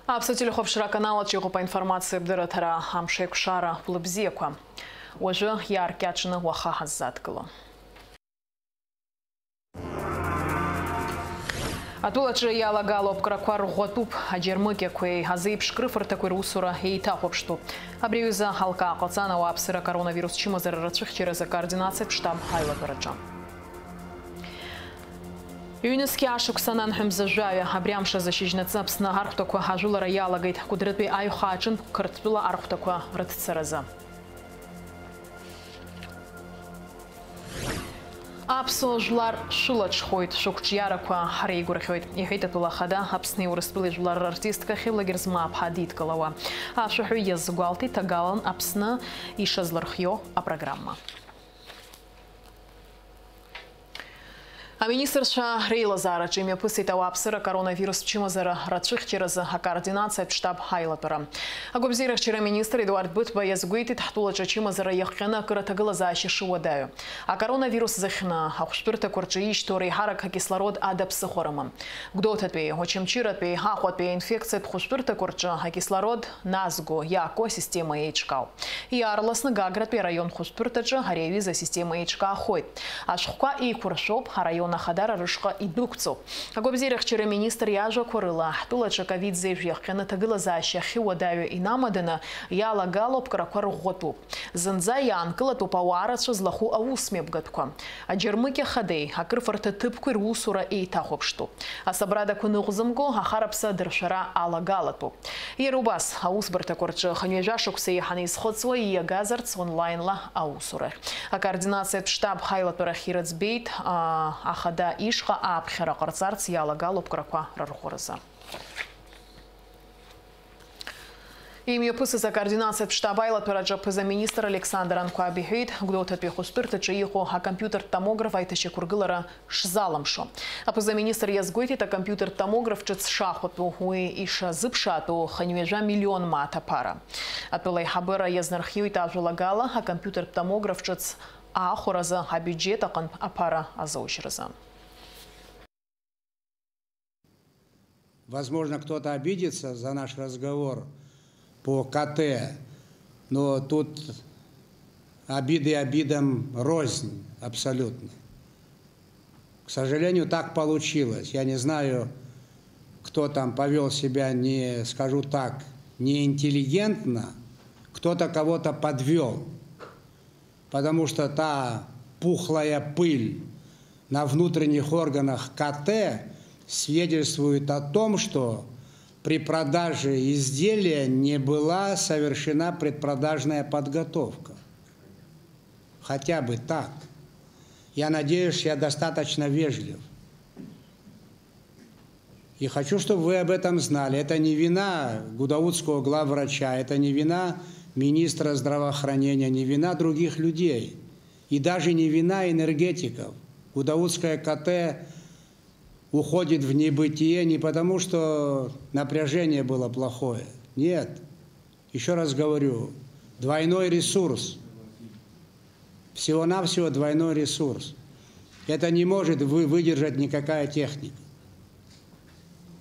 Абсолютно хопшира канала чего по информации бдыратара амшек шара лыбзеква. Уже яркячина уаха хазаткало. Атулачы ялагало обкраквар готуп, а джермыке квей азып шкрыфар такой русура и тахопшту. Абриюза халка калцана уапсыра коронавирус чимазар рацых через координацию штаб хайла парача. ЮНЕСКО ашуксанан хымзажая абрямша защищенца псна архтаква хажулара ялагает кудрытбе аюхачин кыртпила архтаква рытцараза. Апсожлар шулач ходит шукчяраква харейгурхойт. И хейта тула хада апсни урыспили жлар артистка хилагерзма абхадит калава. А шухуй язгуалти тагалан апсна и шазлархьо а программа. А министрша Рейла Зара, чим писита уапсыра коронавирус чимазара рачых через координация штаб хайлапера. А губзирах чира министр Эдуард Бутба язгуити тахтулача чимазара яхкена кыратагыла заащи шуадаю. А коронавирус захна, а хушпирта курчи штори харака кислород адапсы хорама. Гдотатбе, очим чиратбе, хахуатбе инфекция хушпирта курча, а кислород назго, яко система эйчкау. И арласна гагратбе район хушпиртача, харевиза система эйчка ходит. А шхука и куршоп, район Хадара рышка и дукцу. А губзирах чира министр яжа корыла. Тулача ковид зевьях кена тагыла заща хиуадаю и намадана яла галоп караквару готу. Занза янкала тупауарача злаху аусмеб гадква. А джермыке хадей, а крыфарта тыпку русура и тахопшту. А собрада кунугзамго, а харапса дыршара ала галату. И рубас, аусбарта корча ханюежашукса и ханис ходсва и ягазарц онлайнла аусура. А координация штаб хайлатора хирацбейт, Хада ишха апхера карцарц ялагал обкраква рархораза. Имя пысыса координация штаба Айлатураджа пыза министр Александр Анкуабихейт, гдота пехуспирта чаиху, а компьютер томограф айтащи кургылара шзаламшо. А пыза министр язгойти та компьютер томограф чец шахоту уи иша зыпшату ханюежа миллион мата пара. Атпылай хабыра язнархиуй тавжулагала, а компьютер томограф чец хораза, а бюджет апара азоучраза. Возможно, кто-то обидится за наш разговор по КТ, но тут обиды обидам рознь абсолютно. К сожалению, так получилось. Я не знаю, кто там повел себя, не скажу так, неинтеллигентно, кто-то кого-то подвел. Потому что та пухлая пыль на внутренних органах КТ свидетельствует о том, что при продаже изделия не была совершена предпродажная подготовка. Хотя бы так. Я надеюсь, я достаточно вежлив. И хочу, чтобы вы об этом знали. Это не вина гудаутского главврача, это не вина министра здравоохранения, не вина других людей. И даже не вина энергетиков. Гудаутская КТ уходит в небытие не потому, что напряжение было плохое. Нет. Еще раз говорю, двойной ресурс. Всего-навсего двойной ресурс. Это не может выдержать никакая техника.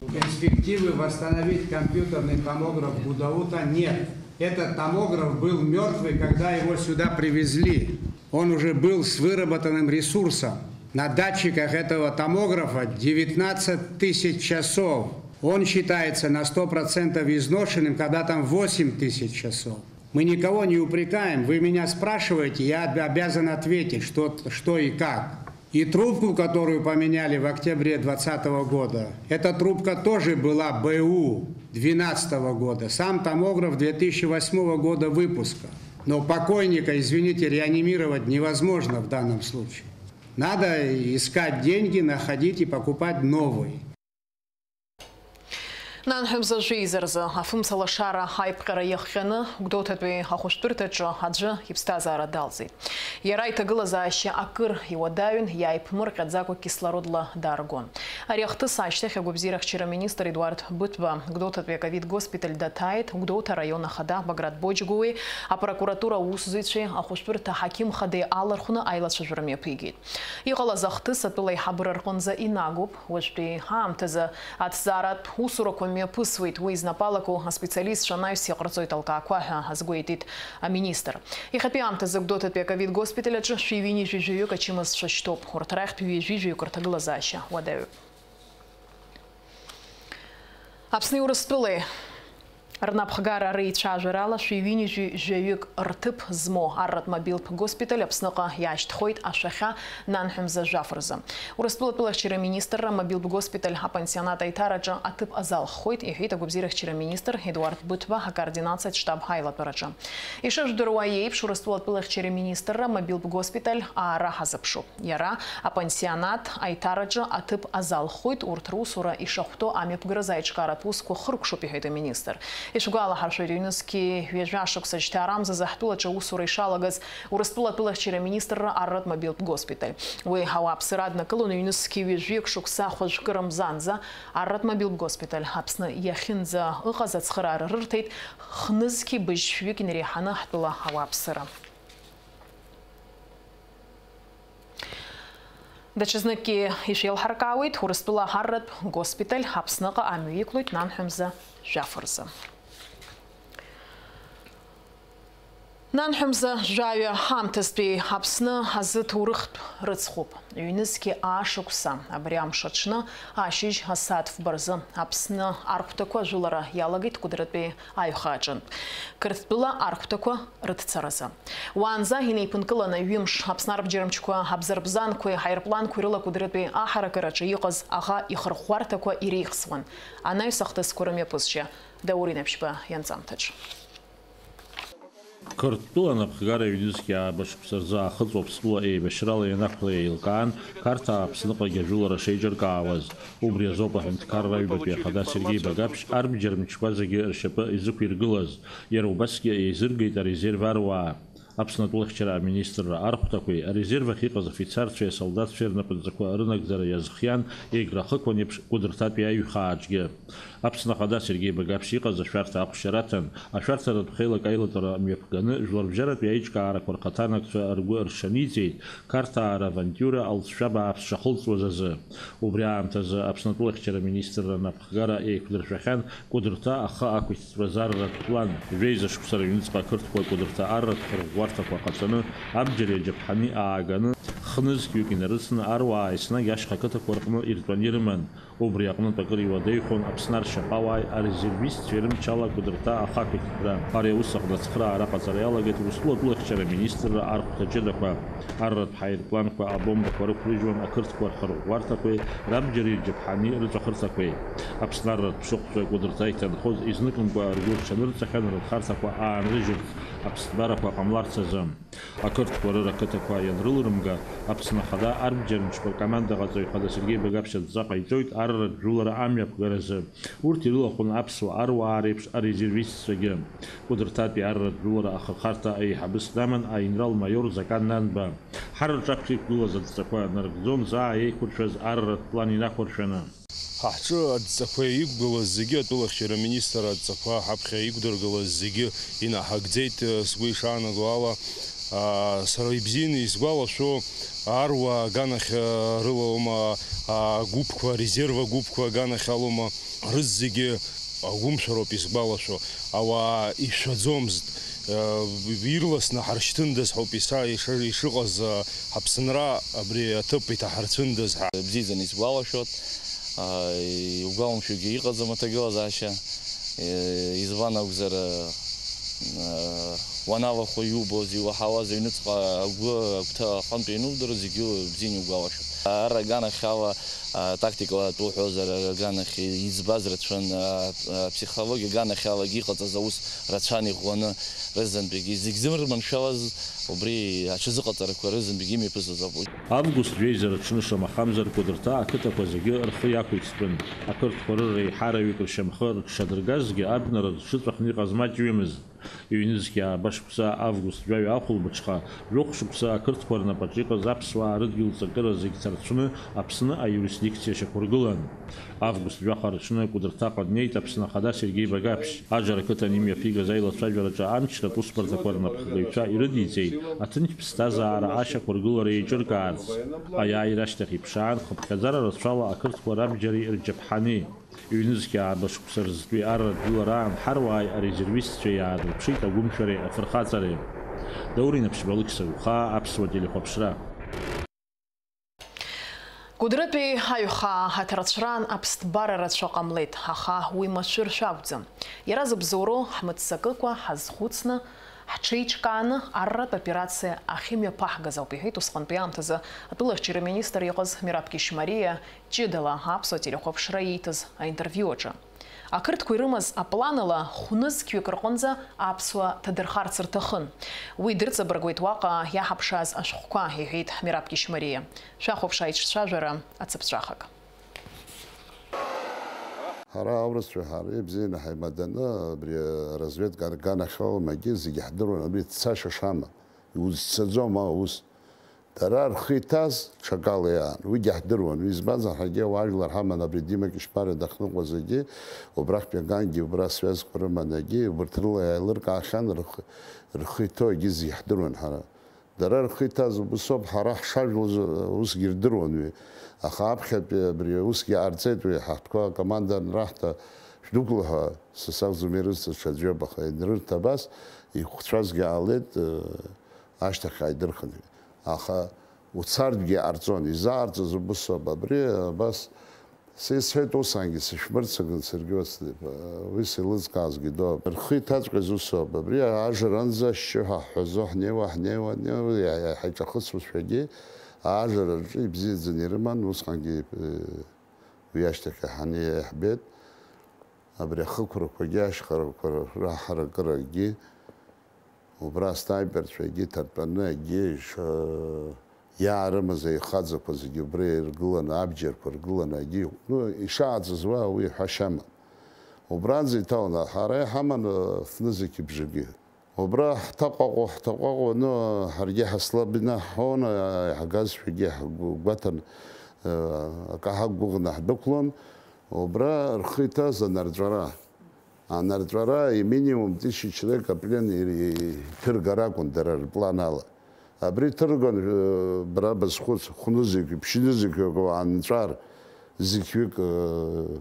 Перспективы восстановить компьютерный томограф Гудаута нет. Этот томограф был мертвый, когда его сюда привезли. Он уже был с выработанным ресурсом. На датчиках этого томографа 19 тысяч часов. Он считается на 100% изношенным, когда там 8 тысяч часов. Мы никого не упрекаем. Вы меня спрашиваете, я обязан ответить, что и как. И трубку, которую поменяли в октябре 2020 года, эта трубка тоже была БУ 2012 года. Сам томограф 2008 года выпуска. Но покойника, извините, реанимировать невозможно в данном случае. Надо искать деньги, находить и покупать новый. Нанхемза жизерза, афумсала шара хайпкара яххена, гдотатбе хахуштыртача, аджа хипстазара далзи. Ярайта глазаща акыр ивадаюн, яйпмыр кадзаку кислородла даргон. Аряхты сачтах губзирах чира министр Эдуард Бутба, гдотатбе ковид госпиталь датает, гдота района хада Баграт Боджгуи, а прокуратура усзычи, ахуштырта хаким хаде алархуна айлаша журме пигит. Игала захты сатулай хабрархонза инагуб, вожди хамтаза, атзарат усуроком мҩаԥысуеит. Уи знапалаку аспециалистцәа анаҩс иҟарҵоит алкаақәа ҳәа азгәеиҭеит аминистр. Иахьатәи аамҭазы Гәдоуҭатәи аковид госпиталь аҿы шәи-ҩынҩажәижәаҩык ачымазцәа шьҭоуп. Урҭ рахьтә ҩажәижәаҩык рҭагылазаашьа уадаҩуп. Аԥсни Урыстәылеи рнапхгара реицәажәарала шәи-ҩынҩажәижәаҩык рҭыԥ змоу арратә мобилтә госпиталь Аԥсныҟа иаашьҭхоит ашәахьа нанҳәымза жәаф-рзы. Урыстәылатәи алахьчара министрра мобилтә госпиталь апансионат аиҭараҿы аҭыԥ азалххоит, иҳәеит агәабзиарахьчара министр Едуард Быҭәба акоординациатә штаб ҳаилатәараҿы. Ишыжәдыруа еиԥш, Урыстәылатәи алахьчара министрра мобилтә госпиталь аара ҳазыԥшуп. Иара апансионат аиҭараҿы аҭыԥ азалххоит, урҭ русура ишахәҭоу амҩаԥгараз аиҿкааратә усқәа хыркәшоуп, иҳәеит аминистр. Ишгәалаҳаршәоит ҩнызқьи ҩажәа шықәса шьҭаарамзазы ҳтәылаҿы аусура ишалагаз Урыстәылатәи алахьчара министрра арратә мобилтә госпиталь. Уи ауааԥсыра аднакылон ҩнызқьи ҩажәиак шықәса хәажәкы рымзанӡа арратә мобилтә госпиталь Аԥсны иахьынӡа ыҟаз ацхыраара рырҭеит хнызқьи быжь-шәҩык инареиҳаны ҳтәыла ауааԥсыра. Даҽазныкгьы ишеилҳаркаауеит, Урыстәыла арратә госпиталь Аԥсныҟа амҩа иқәлоит нанҳәымза жәаф-рзы. Нанҳәымза жәаҩа ҳамҭазтәи Аԥсны азы ҭоурыхтә рыцхуп. Ҩнызқьи аашықәса абри амш аҽны ашьыжь асааҭ фба рзы Аԥсны архәҭақәа ажәылара иалагеит Кәыдрытәи аиҩха аҿынтә. Қырҭтәыла архәҭақәа рыҭцаразы. Уаанӡа инеиԥынкыланы ҩымш Аԥсны арбџьармычқәа, абзарбзанқәеи, ҳаирпланқәеи рыла Кәыдрытәи аҳаракыраҿы иҟаз аӷа ихырхәарҭақәа иреихсуан. Анаҩс ахҭысқәа рымҩаԥысшьа Даурин Аԥшьба ианҵамҭаҿ. Қырҭтәыла анапхгара ҩнызқьи аабашықәса рзы аахыҵуа Аԥсуа еибашьрала ианақәла еилкаан, Қарҭ Аԥсныҟагьы ажәылара шеиҿыркаауаз. Убри азоуп аҳәынҭқарра аҩбатәи ахада Сергеи Багаԥшь арбџьармычқәа зегьы ршьапы изықәиргылаз. Иара убасгьы еизыргеит арезерв аруаа. Аԥснатәи алахьчара аминистрра архәҭақәеи арезерв ахь иҟаз афицарцәеи асолдатцәеи рнапынҵақәа рынагӡара иазхиан, еиграхықәан еиԥш Кәыдрҭатәи аиҩхааҿгьы. Аԥсны ахада Сергеи Багаԥшь иҟаз ашәарҭа ахәшьараҭан, ашәарҭаратә хеилак аилатәара мҩаԥганы жәларбжьаратәи аиҿкаарақәа рхаҭанакцәа ргәы ршаниҵеит Қарҭаа равантиура алҵшәа бааԥс шахылҵуаз азы. Убри аамҭазы Аԥснатәи алахьчара аминистрра напхгара еиқәдыршәахьан Кәыдрҭа ахы ақәиҭтәразы арратә план. Жәеиза шықәса рыҩныҵҟа ақырҭқәа Кәыдрҭа арратә хырӷәӷәарҭақәа ҟаҵаны, абџьари аџьаԥҳани ааганы, хнызқьҩык инарыцны аруаа еснагь ашьха ақыҭақәа рҟны иртәан ирыман. Убри аҟнытә акыр иуадаҩхон Аԥсны аршьаҟауааи арезервистцәеи рымчала Кәыдрҭа ахы ақәиҭтәра. Ари аус аҟны ацхыраара аҟаҵара иалагеит Урыстәылатәи алахьчара аминистрра архәҭа ҷыдақәа. Арратә ҳаирпланқәа, абомбақәа рықәрыжьуан ақырҭқәа рхырӷәӷәарҭақәеи, рабџьари рџьаԥҳани рыҵәахырҭақәеи. Аԥсны арратә ԥшыхәцәа Кәыдрҭа иҭанхоз изныкымкәа ргәы рҽанырҵахьан рыхарҭақәа аанрыжьырц аԥсҭбарақәа ҟамларц азы. Ақырҭқәа рырақыҭақәа ианрылрымга, Аԥсны ахада арбџьармычқәа ркомандаҟаҵаҩ хада Сергеи Багаԥшь адҵа ҟаиҵоит арратә жәылара амҩаԥгаразы. Урҭ ирылахәын аԥсуа аруаа реиԥш арезервистцәагьы. Кәыдрҭатәи арратә жәылара ахырхарҭа аиҳабыс даман аинрал-маиор Закан Нанба. Ҳар рҿаԥхьа иқәгылаз адҵақәа нарыгӡон заа еиқәыршәаз арратә план инахәыршәаны. Ҳаҳҿы адҵақәа иқәгылаз зегьы атәыла алахьчара аминистр адҵақәа ҳаԥхьа иқәдыргылаз зегьы инаҳагӡеит. Сгәы ишаанаго ала сара ибзианы исгәалашәо аруаа аганахь рылалома, агәыԥқәа, резерв агәыԥқәа аганахь алома, рыз зегьы агәымшәароуп исгәалашәо. Ауаа ишәаӡомызт. Ирласны ҳаршьҭындаз ҳауп ишыҟаз Аԥсынра абри аҭыԥ иҭаҳарцәындаз. Бзиаӡаны исгәалашәоит. Иугәаламшәогьы иҟаӡам аҭагылазаашьа. Избан акәзар уанавахәа иубоз, иуаҳауаз аҩныҵҟа агәы агәҭа аҟынтә ианудыруаз зегьы бзианы иугәалашәоит. Ар аганахь ала тактикала туҳәозар аганахь избаз рацәан, апсихологиа аганахь алагьы иҟаҵаз аус рацәан иӷәӷәаны рызынтәигьы зегь зымырманшәалаз убри аҽазыҟаҵарақәа рызынтәигьы имҩаԥысыз ауп. Август жәеиза рыҽны шамахамзар Кәыдрҭа ақыҭақәа зегьы рхы иақәиҭтәын. Ақырҭқәа рыреиҳараҩык ршьамхы рыҽшадыргазгьы абнара зҽыҵәахны иҟаз маҷҩымызт. Ҩнызқьи аабашықәса август жәаҩа ахәылбыҽха жәохә-шықәса ақырҭқәа рнапаҿы иҟаз аԥсуаа рыдгьылҵакыра зегь царцәны Аԥсны аиурисдикциа шьақәыргылан. Август жәаха рыҽны Кәыдрҭаҟа днеит Аԥсны ахада Сергеи Багаԥшь. Аџьара ақыҭан имҩаԥигаз аилацәажәараҿы амчратә усбарҭақәа рнапхгаҩцәа ирыдиҵеит аҭынчтә ԥсҭазаара ашьақәыргылара еиҿыркаарц. Аиааира ашьҭахь иԥшаан хыԥхьаӡара рацәала ақырҭқәа рабџьари рџьаԥҳани. يونسكي عباش بسرزتوي أرد دولاران حرواي أريزيرويست شياد وبشيت أقوم شري أفرخات زريم دوري نبش بالكسو خا أبس وديلي خبشرا قدرتي هايوخا هترتشران أبست باررت شقاملت هخا ويمشير شابزم يراز بزورو حمد سككوا حزخوتسنا حتشيچканы аррат операция ахимия пахгаза убегит усқан пиамтаза атылых чире министр йоғыз Мираб Кишмария чидала апсо телехоп шраитыз интервьюча. Акырт куйрымыз апланала хуныз кюкрқонза апсуа тадырхарцыр тахын. Уйдырца баргуит вақа яхапшаз ашхука йоғит Мираб Кишмария. Шахопшайч шажара ацепшахак. هرا أورس في هاري بزين هاي مدنا بري رزويت كان خاو مجلس يحضرون بري تساشا شامة يوز سزوم ما وز ترى خيتاز شغاليان ويحضرون ويزبازا حاجة واجل رحمة بري ديما كشبار دخلوا وزجي وبراك بيجانجي وبرا سويس كرما نجي وبرتلا يلرك عشان رخيتو يجي يحضرون هرا ترى خيتاز بصوب هراح شغل وز يحضرون أخاب خب بريوسكي أرزت ويحكوا كمان دان راحت شدوكلها سساق زميرس شجوب خيدر تباس يخشاز قالت عشت خيدر خدي أخا وتصارد جي أرزون إزارت زبصة بري بس سيسهت وسانجي سشمرت سجن سرجوس ويسلز كاز جدو الخيطات قزوسة بري عجرانزا شها حزوح نيوه نيوه حاجة خصوص فيجي عجر بزيد زنيرمان وسخنجي وياشتك حني حبيت أبري خكر كجاش خر راح رجي وبراس تايبر شوي تربنا جيش يعرم زي خازق وزي بري رجلنا أبجر برجلنا جي نو إشاعة زوا ويحشم وبرانزي تونا حري حمن فنزك بجيجي وبرا تقوق نو هرجع حصل بنا هون حجاز في جه وقتن كحقوقنا دكلون وبرا رخيتا زنرجرا نرجرا يمينيموم 1000 человек بلين ترجرا كندر البلانال أبري ترجون برا بس خنوزك بشنوزك عن جار زكيك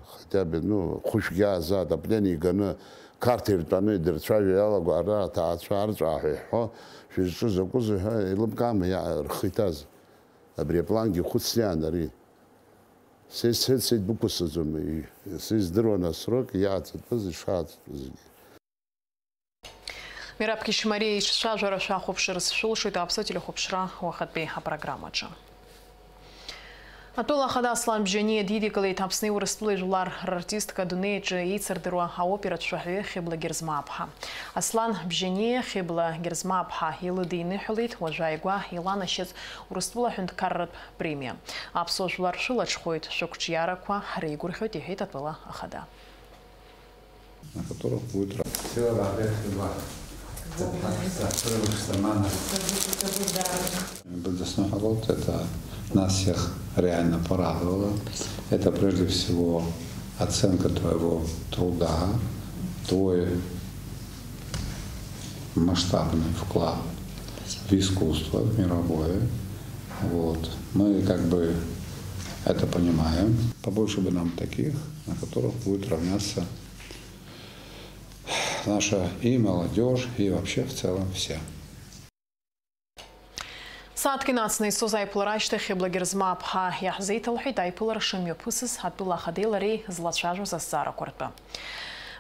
خدابي نو خوش جازات بلين يجنا كارتير تاني درتشاي يلا قارا تعشار جاهي في شو كوزه هاي لبقام يا رخيتاز ابري بلانجي خصيان ري سيد بوكس زومي سيز درونا سروك يا تز شات Мираб Кишмария шажара шахопшир слушает абсолютно хопшра вахатбе программача. Атула хада Аслан Бжени дидикали тапсны урыстулы жулар артистка дунейчы ицердыруа опера шахве хибла герзмапха. Аслан Бжени хибла герзмапха илы дейны хулит важайгва илана шез урыстула хүнд каррат премия. Апсо жулар шыла чхойт шокчияра ква харейгур хойт ехейт атула ахада. На которых будет Бадасногалот, это нас всех реально порадовало. Это прежде всего оценка твоего труда, твой масштабный вклад в искусство, в мировое. Вот. Мы как бы это понимаем. Побольше бы нам таких, на которых будет равняться наша и молодежь, и вообще в целом все. Саат кинацный созай пларачты хибла герзмапха яхзейт алхит айпулар шимьё пусыз хатбула хадилари злачажу за сара куртба.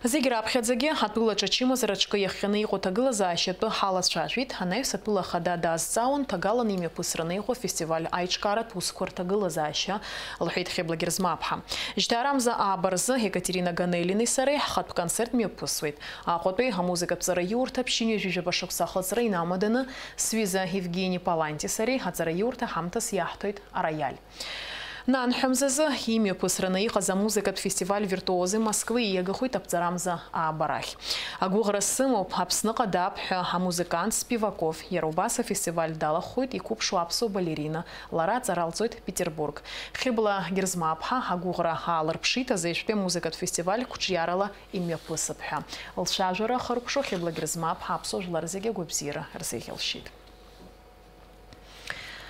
Зигер апхедзаге хатбула чачима зарачка яхяны его тагыла защитбы халас чажвит ханай сатбула хада даззаун тагала ниме пусраны его фестиваль айчкарат пускор тагыла заща алхит хибла герзмапха. Ждарам за абарзы Екатерина Ганелины сары хатб концерт мне пусвит. А хотбей музыка пзара юрта пщине жижа башок сахлацры намаданы свиза Евгений Паланти сары хатзара юрта хамтас яхтойт араяль. Нан Хамзаза имя посранаиха за музыкат фестиваль виртуозы Москвы и ягахуй тапцарамза Абарах. Агугра сымоп апсныка дап музыкант Спиваков Ярубаса фестиваль дала хуйт и куб шуапсо балерина Лара Царалцойт Петербург. Хибла герзмапха агугра халар пшита за ишпе музыкат фестиваль кучьярала имя посапха. Алшажура харпшо хибла герзмапха апсо жларзеге губзира рзехелшит.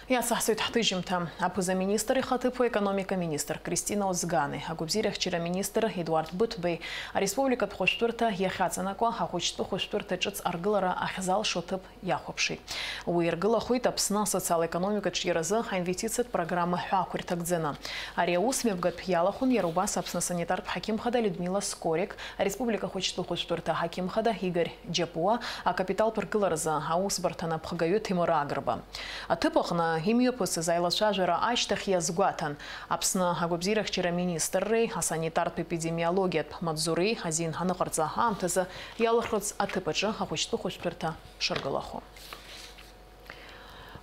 Иацахсует ҳтыжьымта апыза-министр ихатыпы экономика министр Кристина Озганы, агубзирехчира министр Эдуард Бутбей, а республика Пхоштурта ехацанаква хахучтпы Пхоштурта чыц аргылара ахзал шотып яхопши. Уиргыла хуйт апсна социал-экономика чиразы инвестицият программы хакуртагдзена. Ария усмевгат пьялахун ярубас апсна санитар Хакимхада Людмила Скорик, а республика хочтпы Пхоштурта Хакимхада Игорь Джапуа, а капитал пыргыларза аусбартана Пхагаю Тимура Агрба. А тыпахна химиопысы зайлашажера аштах язгуатан. Апсна агубзирехчира министры, а санитар эпидемиологият Мадзуры, азин ханыкарца амтызы ялыхрыц атыпачы хапучту Пхоштурта шыргылаху.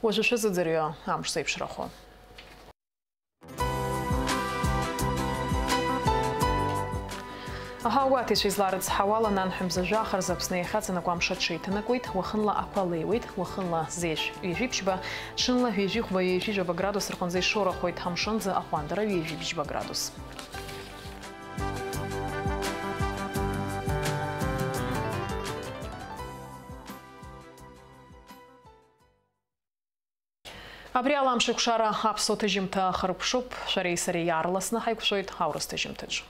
Ожыши зыдзырю амшсайпшыраху. Ахауат ишизларыц хавала нанхымзы жахар запсны хацана квамшатши тынакуит, вахынла аквалейуит, вахынла зеш уежипшба, шинла уежих воежижаба градус рхонзей шора хоит хамшанзы ахвандара уежипшба градус. Абриаламшик шара апсоты жимта харпшуп, шарей сари ярласна хайкушоит хаурасты жимтыч.